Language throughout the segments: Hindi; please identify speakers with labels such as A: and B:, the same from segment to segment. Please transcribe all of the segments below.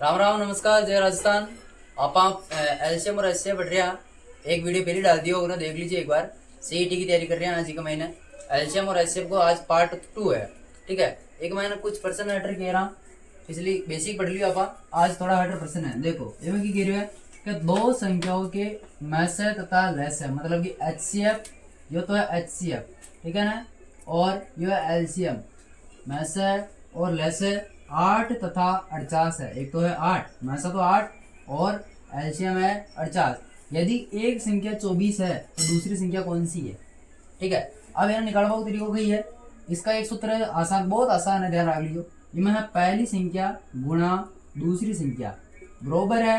A: राम राम नमस्कार जय राजस्थान। आप एलसीएम और एचसीएफ पढ़ रहे हैं। एक वीडियो पहले डाल दिया होगा ना, देख लीजिए एक बार। सीईटी की तैयारी कर रहे हैं आज ही का महीने। एलसीएम और एचसीएफ को आज पार्ट 2 है, ठीक है। एक महीना कुछ पर्सन हटर कह रहा, इसलिए बेसिक पढ़ लियो आप। आज थोड़ा हटर पर्सन है। देखो इनमें की कह रहे हैं कि दो संख्याओं के मैसे तथा लेस है, मतलब कि एचसीएफ यो तो है एचसीएफ, ठीक है ना, और यो है एलसीएम। मैसे और लेस है 8 तथा 48 है। एक तो है 8, मैसा तो 8 और एलसीएम है 48। यदि एक संख्या 24 है तो दूसरी संख्या कौन सी है, ठीक है। अब यहाँ निकालने का तरीका कही है। इसका एक सूत्र है, आसान, बहुत आसान है, ध्यान रख लीजिए। इसमें है पहली संख्या गुणा दूसरी संख्या बरोबर है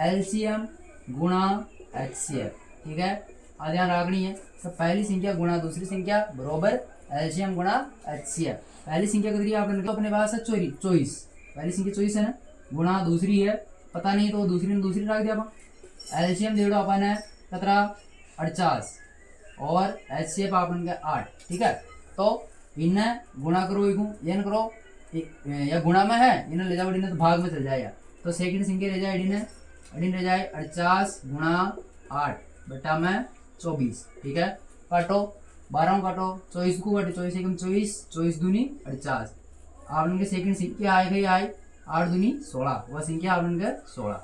A: एलसीएम गुणा एचसीएफ, ठीक है। अब ध्यान रखनी है तो पहली संख्या गुणा दूसरी संख्या बरोबर एलसीएम गुणा एचसीएफ। पहली संख्या कितनी है आपने अपने पास है 24, पहली संख्या 24 है ना, गुणा दूसरी है पता नहीं तो दूसरी ने दूसरी रख दिया अपन। एलसीएम दे दो अपन है 48 और एचसीएफ अपन का 8, ठीक है। तो इन्हें गुणा करो, ये करो, या गुणा में है इन्हें ले जाओ, इन्हें तो भाग में चल जाएगा। तो सेकंड संख्या रह जाए रह जाए 48 गुणा 8 बटा में 24, ठीक है। काटो 12 काटो, 24 को काटो, 24 एकम 24, 24 दूनी 48। आप उनके सेकंड संख्या आए गई आई 8 दूनी 16, वह संख्या आप उनके 16,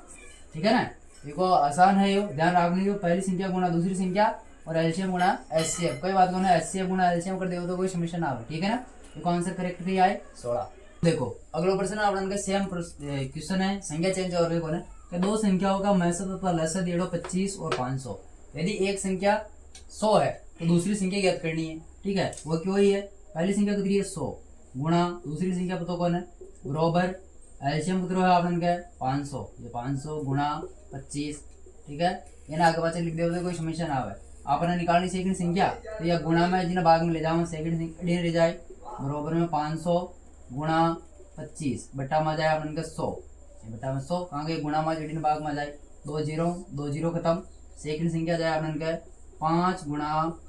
A: ठीक है ना। देखो आसान है यो, ध्यान रख लीजिए। पहली संख्या गुणा दूसरी संख्या और एलसीएम गुणा एचसीएफ, कोई बात नहीं, एचसीएफ गुणा एलसीएम कर दे तो कोई समस्या ना हो, ठीक है ना। देखो आंसर करेक्ट ही आए 16। देखो अगला प्रश्न आपका सेम क्वेश्चन है, संख्या चेंज और कौन है कि दो संख्याओं का मैसे तथा लसा 25 और 500। यदि एक संख्या 100 है तो दूसरी संख्या ज्ञात करनी है, ठीक है। वो क्यों ही है, पहली संख्या कितनी है 100 गुणा दूसरी संख्या पता कौन है बरोबर एलसीएम कितना है आपने 500, ये 500 गुणा 25, ठीक है। ये ना आगे पाचे लिख दे तो कोई समस्या ना आवे। आपने निकालनी सेकंड संख्या तो यह गुणा में जिन्हें भाग में ले जाओ, सेकंड रह जाए बरोबर में 500 गुणा 25 बट्टा में जाए आपने 100, बट्टा में 100 कहाँ गए गुणा में जी भाग में जाए 2 जीरो खत्म। सेकंड संख्या जाए आपने 5 गुणा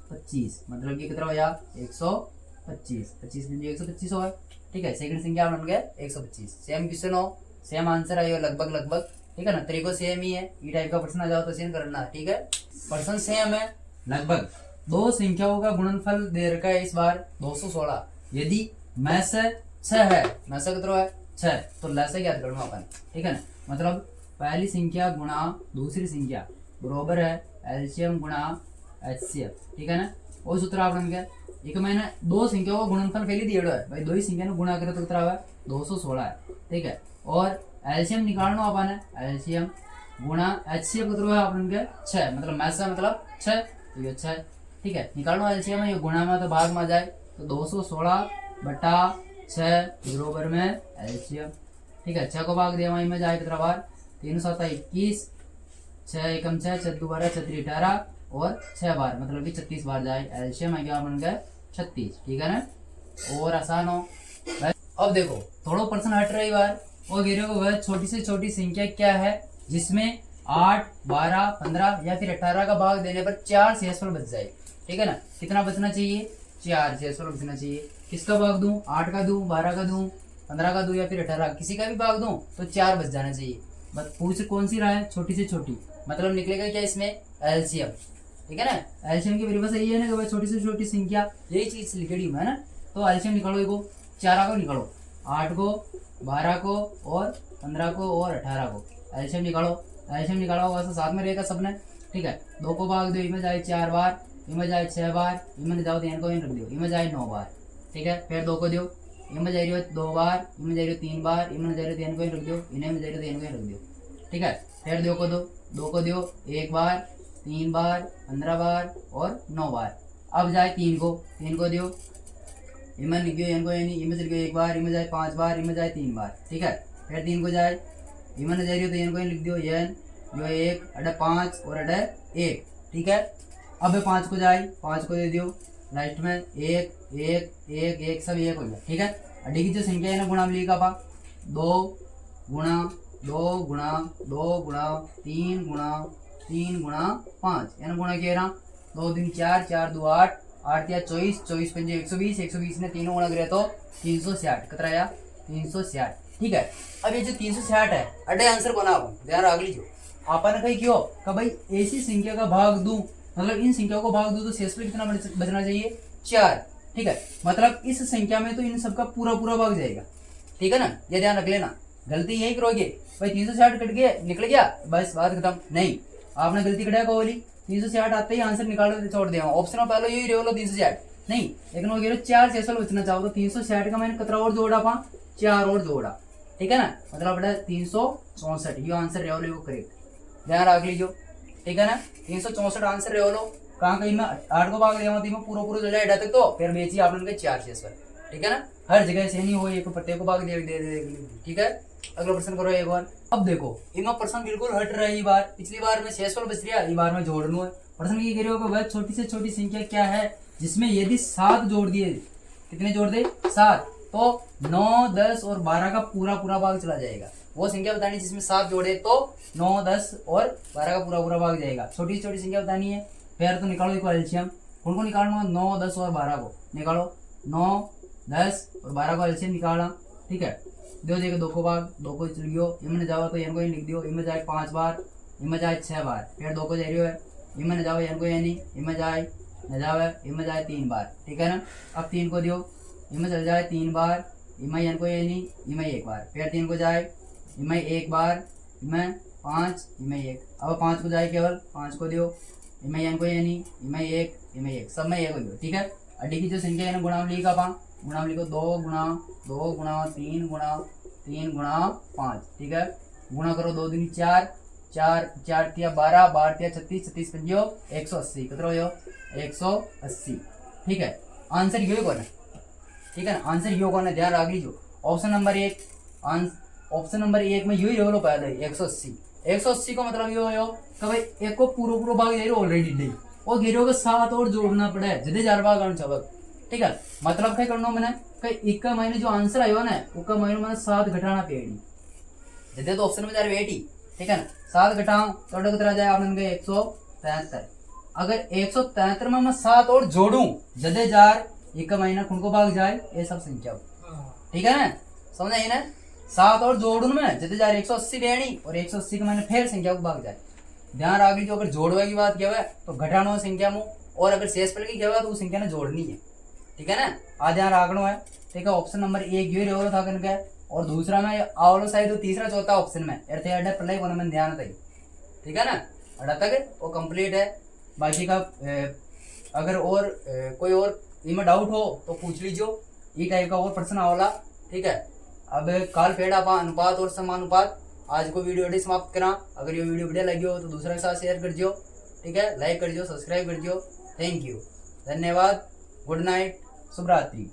A: 25, मतलब कि कितना होया 125, 25 में 125 हो, ठीक है। सेकंड संख्या आपने 125। सेम क्वेश्चन हो, सेम आंसर आयो लगभग, ठीक है ना। तरीको सेम ही है, ई टाइप का प्रश्न आ जाओ तो सेम करना, ठीक है। प्रश्न सेम है लगभग। दो संख्याओं का गुणनफल दे रखा है इस बार 216। यदि मैं से 6 है, मैं से कितना है 6, तो लैसे ज्ञात करना अपन, ठीक है ना। मतलब पहली संख्या गुणा दूसरी संख्या बरोबर है एलसीएम गुणा एचसीएफ, ठीक है ना। वो सूत्र आपने एक मैंने दो संख्याओं का गुणनफल पहले दिया है भाई, दो ही संख्या ने गुणा करे तो कितना है 216 है, ठीक है। और एलसीएम निकालना अपन है एलसीएम गुणा एचसीएफ कितना है आपने 6, मतलब मैसा मतलब 6, तो ये 6, ठीक है। निकालना एलसीएम है, ये गुणा में तो भाग में जाए तो 216 बटा 6 बरोबर में एलसीएम, ठीक है। 6 को भाग दिया वहीं में जाए कितना बार 3 7 21, 6 एकम 6, 6 2 12 18 और 6 बार मतलब कि 36 बार जाए। एलसीएम है क्या बन गया 36, ठीक है ना। और आसान हो। अब देखो थोड़ा पर्सन हट रही बार और गिरे को वह छोटी से छोटी संख्या क्या है जिसमें 8 12 15 या फिर 18 का भाग देने पर 4 शेषफल बच जाए, ठीक है ना। कितना बचना चाहिए 4 शेषफल बचना चाहिए। किसका भाग दूं, 8 का दूं, 12 का दूं, 15 का दूं या फिर 18, किसी का भी भाग दूं तो 4 बच जाना चाहिए। बस पूछ कौन सी रहा है छोटी से छोटी, मतलब निकलेगा क्या इसमें एलसीएम, ठीक है ना। एलसीएम की परिभाषा ये है ना कि भाई छोटी से छोटी संख्या, यही चीज लिखेगी है ना। तो एलसीएम निकालो, इसको 4 को निकालो, 8 को 12 को और 15 को और 18 को एलसीएम निकालो। एलसीएम निकालो वैसे साथ में रहेगा सबने, ठीक है। 2 को भाग दो, इनमें जाए 4 बार, इनमें जाए 6 बार, इनमें जाओ तो इनको रख दो, इनमें जाए 9 बार, ठीक है। फिर 2 को दो, इनमें जा रही हो 2 बार, इनमें जा रही हो 3 बार, इनमें जा रही हो 3 को रख दो, इन्हें जा रही हो 3 को रख दो, ठीक है। फिर 2 को दो 1 बार, 3 बार, 15 बार और 9 बार। अब जाए 3 को दो, इनमें लिख दो इनको, इनमें से लिखो 1 बार, इनमें जाए 5 बार, इनमें जाए 3 बार, ठीक है। फिर 3 को जाए, इनमें जा रही हो तो इनको लिख दो जो 1 अडे 5 और अडे 1, ठीक है। अब 5 को जाए, 5 को दे दियो लास्ट में 1 1 1 1 सब 1 हो गया, ठीक है। अड्डी की जो संख्या है ना गुणावली का 2 गुणा 2 गुणा 2 गुणा 3 गुणा 3 गुणा 5 यानी गुणा किया रहा 2 दिन 4 4 2 8 8 या 24 24 पंजे 120 120 ने तीनों गुणा करे तो 360 कितना आया 360, ठीक है। अब ये जो 360 है अड्डे आंसर बनाओ, ध्यान रख लीजिए। आपने कही क्यों कि भाई ऐसी संख्या का भाग दूं, मतलब इन संख्याओं को भाग दूं तो शेषफल कितना बचना चाहिए, 4। ठीक है, मतलब इस संख्या में तो इन सबका पूरा पूरा भाग जाएगा, ठीक है ना, ये ध्यान रख लेना। गलती यही करोगे भाई 360 कट गया निकल गया बस बात खत्म, नहीं, आपने गलती कटा को बोली 360 आते ही आंसर निकाल छोड़ दिया ऑप्शन में पहले यही रेवलो 360 नहीं, लेकिन वो कह 4 शेषफल बचना चाहो तो 360 का मैंने कतरा और जोड़ा पा 4 और जोड़ा, ठीक है ना, मतलब बेटा 364 ये आंसर रेवलो करेक्ट, ध्यान रख लीजिए, ठीक है ना। 364 आंसर रेवलो कहाँ कहीं में 8 को भाग दिया में पूरा पूरा चल जाए तक तो फिर बेची आप लोगों के 4 शेषफल, ठीक है ना, हर जगह से नहीं हो एक प्रत्येक को भाग दे, ठीक है। अगला प्रश्न करो एक बार। अब देखो इनमें प्रश्न बिल्कुल हट रहा है, बार पिछली बार में शेषफल बच रहा है, बार में जोड़ना है। प्रश्न की कह रहे हो वह छोटी से छोटी संख्या क्या है जिसमें यदि 7 जोड़ दिए, कितने जोड़ दे 7, तो 9, 10 और 12 का पूरा पूरा भाग चला जाएगा। वो संख्या बतानी जिसमें 7 जोड़े तो 9, 10 और 12 का पूरा पूरा भाग जाएगा। छोटी छोटी संख्या बतानी है, फिर तो निकालो एक एलसीएम, उनको निकालना 9, 10 और 12 को निकालो, 9, 10 और 12 को एलसीएम निकाला, ठीक है। दो जगह 2 को भाग 2 को चल गयो, इनमें जाओ तो इनको लिख दियो, इनमें जाए 5 बार, इनमें जाए 6 बार, फिर 2 को जा रही है, इनमें जाओ इनको यानी इनमें जाए न जावे, इनमें जाए 3 बार, ठीक है ना। अब 3 को दियो, इनमें चल जाए 3 बार, इनमें इनको यानी इनमें 1 बार, फिर 3 को जाए इनमें 1 बार, इनमें 5, इनमें 1, अब 5 को जाए केवल 5 को दियो, इनमें इनको यानी इनमें 1, इनमें 1, सब में 1 हो गयो, ठीक है। अड्डी की जो संख्या है गुणावली का पा गुणावली को 2 गुणा 2 गुणा 3 गुणा 3 गुणा 5, ठीक है, गुणा करो 2 दूनी 4, 4 4 तिया 12, 12 तिया 36, 36 पंजो 180, कितना हो 180, ठीक है। आंसर यो कौन है, ठीक है ना, आंसर यो कौन है, ध्यान रख लीजिए। ऑप्शन नंबर 1, ऑप्शन नंबर 1 में यही रेवलो पहले 180, 180 का मतलब यो हो कि भाई एक को पूरा पूरा भाग दे रहे ऑलरेडी दे और घेरो के साथ और जोड़ना पड़े जदे 4 भाग करना चाहब, ठीक है। मतलब क्या करना मैंने एक महीने जो आंसर आयो ना उसका महीने मैंने 7 घटाना पेड़ी जदे तो ऑप्शन में जा रहे 80, ठीक है ना, 7 घटाओ तो कितना आ जाए आपने 173। अगर 173 में मैं 7 और जोड़ू जदे 4 एक महीना खुद को भाग जाए ये सब संख्या, ठीक है ना, समझ आई ना। 7 और जोड़ू में जदे 4 180 लेनी और 180 के मैंने फिर संख्या को भाग जाए, ध्यान रख लीजिए। अगर जोड़वा की बात किया तो घटानो संख्या में, और अगर शेषफल की किया तो वो संख्या ने जोड़नी है, ठीक है ना, आ ध्यान रखना है, ठीक है। ऑप्शन नंबर 1 ये रेवलो था कनका, और दूसरा में आवलो शायद तो तीसरा चौथा ऑप्शन में अर्थ अड्डा पहले को में ध्यान था, ठीक है ना, अड्डा तक वो कंप्लीट है। बाकी का अगर और कोई और इनमें डाउट हो तो पूछ लीजिए, ये टाइप का और प्रश्न आवला, ठीक है। अब काल फेड़ आप अनुपात और समानुपात आज को वीडियो समाप्त करा। अगर ये वीडियो बढ़िया लगी हो तो दूसरे के साथ शेयर कर दियो, ठीक है, लाइक कर दियो, सब्सक्राइब कर दियो, थैंक यू, धन्यवाद, गुड नाइट, शुभ रात्रि।